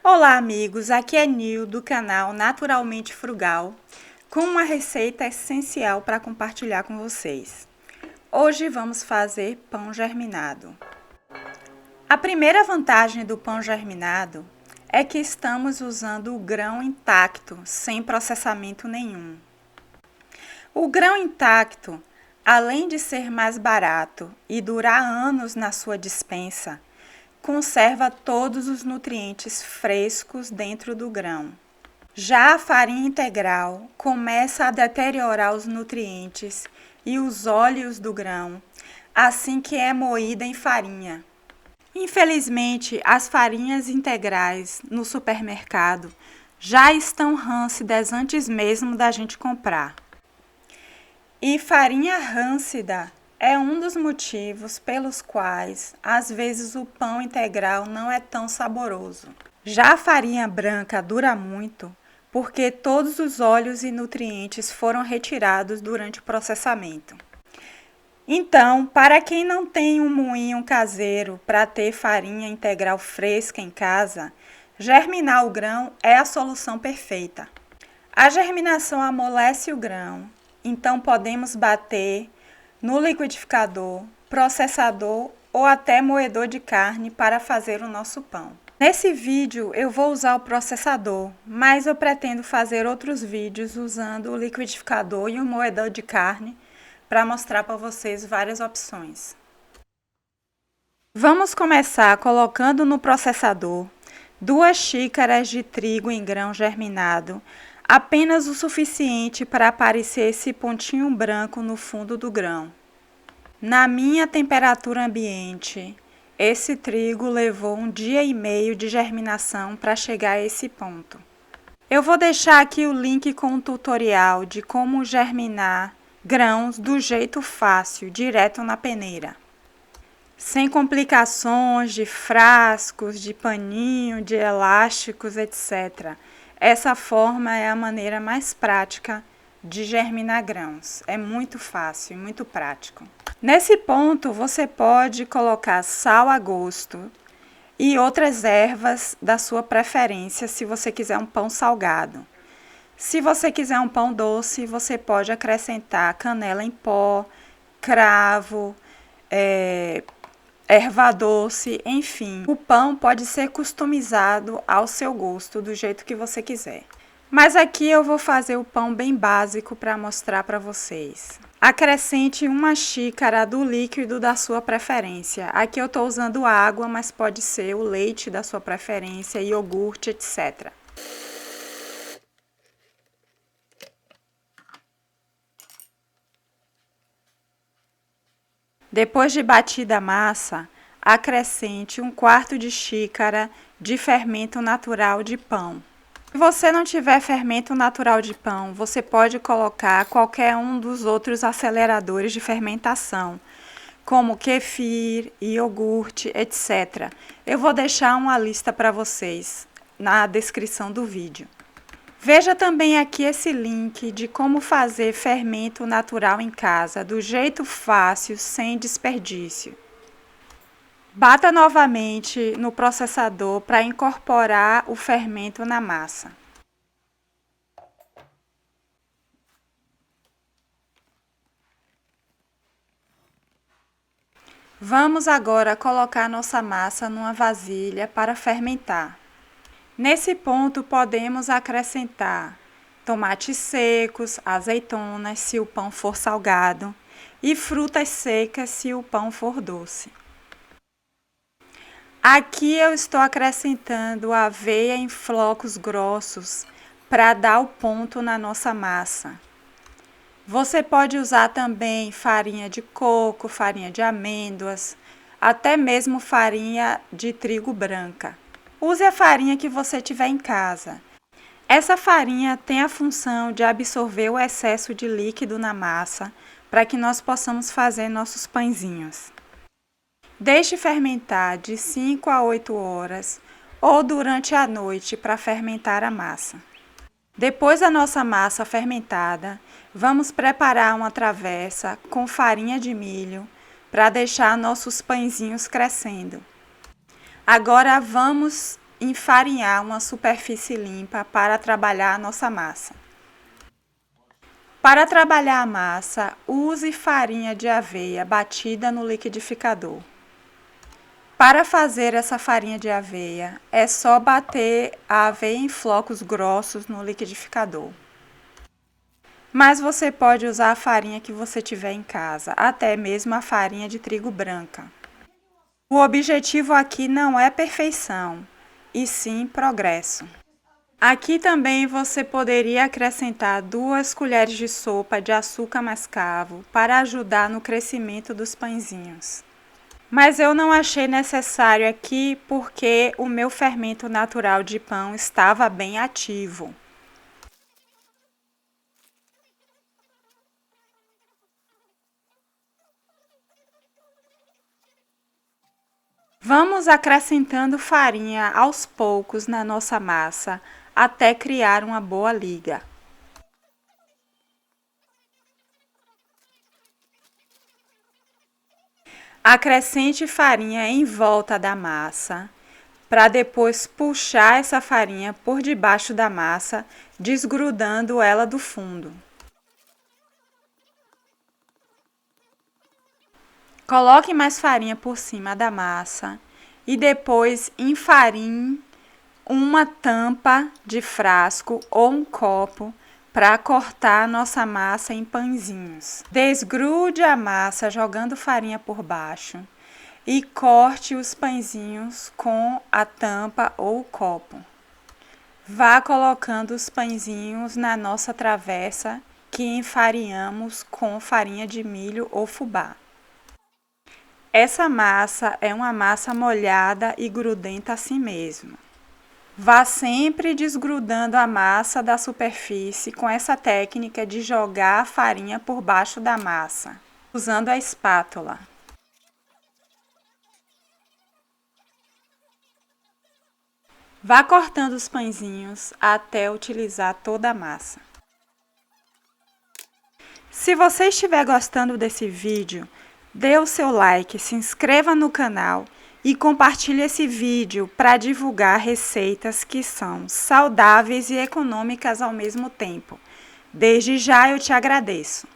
Olá, amigos! Aqui é Nil do canal Naturalmente Frugal, com uma receita essencial para compartilhar com vocês. Hoje vamos fazer pão germinado. A primeira vantagem do pão germinado é que estamos usando o grão intacto, sem processamento nenhum. O grão intacto, além de ser mais barato e durar anos na sua despensa, conserva todos os nutrientes frescos dentro do grão. Já a farinha integral começa a deteriorar os nutrientes e os óleos do grão assim que é moída em farinha. Infelizmente, as farinhas integrais no supermercado já estão râncidas antes mesmo da gente comprar. E farinha râncida é um dos motivos pelos quais, às vezes, o pão integral não é tão saboroso. Já a farinha branca dura muito, porque todos os óleos e nutrientes foram retirados durante o processamento. Então, para quem não tem um moinho caseiro para ter farinha integral fresca em casa, germinar o grão é a solução perfeita. A germinação amolece o grão, então podemos bater no liquidificador, processador ou até moedor de carne para fazer o nosso pão. Nesse vídeo eu vou usar o processador, mas eu pretendo fazer outros vídeos usando o liquidificador e o moedor de carne para mostrar para vocês várias opções. Vamos começar colocando no processador 2 xícaras de trigo em grão germinado, apenas o suficiente para aparecer esse pontinho branco no fundo do grão. Na minha temperatura ambiente, esse trigo levou 1 dia e meio de germinação para chegar a esse ponto. Eu vou deixar aqui o link com um tutorial de como germinar grãos do jeito fácil, direto na peneira. Sem complicações de frascos, de paninho, de elásticos, etc. Essa forma é a maneira mais prática de germinar grãos. É muito fácil e muito prático. Nesse ponto, você pode colocar sal a gosto e outras ervas da sua preferência, se você quiser um pão salgado. Se você quiser um pão doce, você pode acrescentar canela em pó, cravo, erva doce, enfim. O pão pode ser customizado ao seu gosto, do jeito que você quiser. Mas aqui eu vou fazer o pão bem básico para mostrar para vocês. Acrescente 1 xícara do líquido da sua preferência. Aqui eu estou usando água, mas pode ser o leite da sua preferência, iogurte, etc. Depois de batida a massa, acrescente 1/4 de xícara de fermento natural de pão. Se você não tiver fermento natural de pão, você pode colocar qualquer um dos outros aceleradores de fermentação, como kefir, iogurte, etc. Eu vou deixar uma lista para vocês na descrição do vídeo. Veja também aqui esse link de como fazer fermento natural em casa, do jeito fácil, sem desperdício. Bata novamente no processador para incorporar o fermento na massa. Vamos agora colocar nossa massa numa vasilha para fermentar. Nesse ponto, podemos acrescentar tomates secos, azeitonas, se o pão for salgado, e frutas secas, se o pão for doce. Aqui eu estou acrescentando aveia em flocos grossos para dar o ponto na nossa massa. Você pode usar também farinha de coco, farinha de amêndoas, até mesmo farinha de trigo branca. Use a farinha que você tiver em casa. Essa farinha tem a função de absorver o excesso de líquido na massa para que nós possamos fazer nossos pãezinhos. Deixe fermentar de 5 a 8 horas ou durante a noite para fermentar a massa. Depois da nossa massa fermentada, vamos preparar uma travessa com farinha de milho para deixar nossos pãezinhos crescendo. Agora vamos enfarinhar uma superfície limpa para trabalhar a nossa massa. Para trabalhar a massa, use farinha de aveia batida no liquidificador. Para fazer essa farinha de aveia, é só bater a aveia em flocos grossos no liquidificador. Mas você pode usar a farinha que você tiver em casa, até mesmo a farinha de trigo branca. O objetivo aqui não é perfeição, e sim progresso. Aqui também você poderia acrescentar 2 colheres de sopa de açúcar mascavo para ajudar no crescimento dos pãezinhos. Mas eu não achei necessário aqui porque o meu fermento natural de pão estava bem ativo. Vamos acrescentando farinha aos poucos na nossa massa até criar uma boa liga. Acrescente farinha em volta da massa, para depois puxar essa farinha por debaixo da massa, desgrudando ela do fundo. Coloque mais farinha por cima da massa e depois enfarinhe uma tampa de frasco ou um copo para cortar nossa massa em pãezinhos. Desgrude a massa jogando farinha por baixo e corte os pãezinhos com a tampa ou o copo. Vá colocando os pãezinhos na nossa travessa que enfarinhamos com farinha de milho ou fubá. Essa massa é uma massa molhada e grudenta assim mesmo. Vá sempre desgrudando a massa da superfície com essa técnica de jogar a farinha por baixo da massa, usando a espátula. Vá cortando os pãezinhos até utilizar toda a massa. Se você estiver gostando desse vídeo, dê o seu like, se inscreva no canal e compartilhe esse vídeo para divulgar receitas que são saudáveis e econômicas ao mesmo tempo. Desde já eu te agradeço.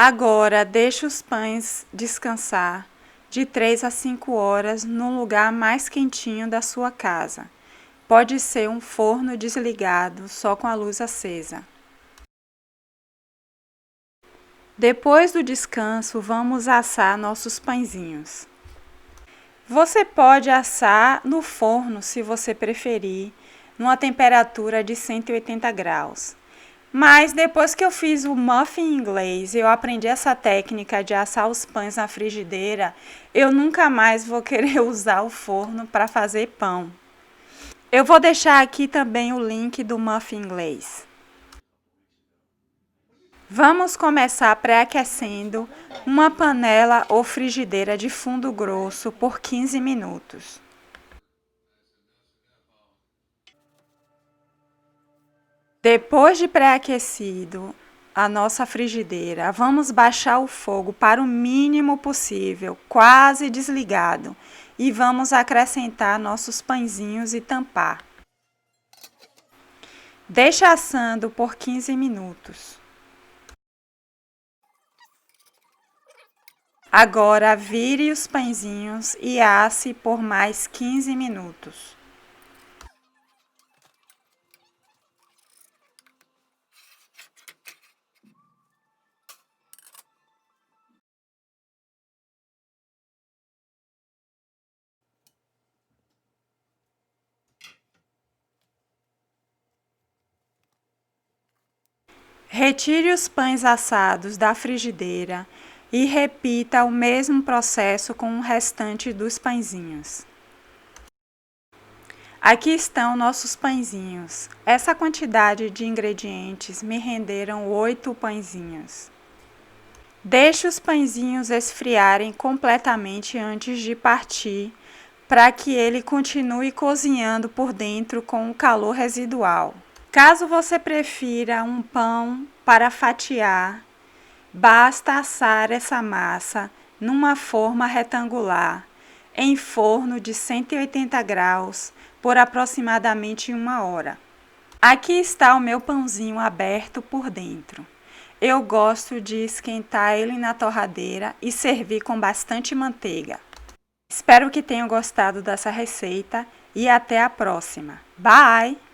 Agora, deixe os pães descansar de 3 a 5 horas num lugar mais quentinho da sua casa. Pode ser um forno desligado, só com a luz acesa. Depois do descanso, vamos assar nossos pãezinhos. Você pode assar no forno, se você preferir, numa temperatura de 180 graus. Mas depois que eu fiz o muffin inglês, eu aprendi essa técnica de assar os pães na frigideira, eu nunca mais vou querer usar o forno para fazer pão. Eu vou deixar aqui também o link do muffin inglês. Vamos começar pré-aquecendo uma panela ou frigideira de fundo grosso por 15 minutos. Depois de pré-aquecido a nossa frigideira, vamos baixar o fogo para o mínimo possível, quase desligado, e vamos acrescentar nossos pãezinhos e tampar. Deixe assando por 15 minutos. Agora vire os pãezinhos e asse por mais 15 minutos. Retire os pães assados da frigideira e repita o mesmo processo com o restante dos pãezinhos. Aqui estão nossos pãezinhos. Essa quantidade de ingredientes me renderam 8 pãezinhos. Deixe os pãezinhos esfriarem completamente antes de partir, para que ele continue cozinhando por dentro com o calor residual. Caso você prefira um pão para fatiar, basta assar essa massa numa forma retangular, em forno de 180 graus, por aproximadamente 1 hora. Aqui está o meu pãozinho aberto por dentro. Eu gosto de esquentar ele na torradeira e servir com bastante manteiga. Espero que tenham gostado dessa receita e até a próxima. Bye!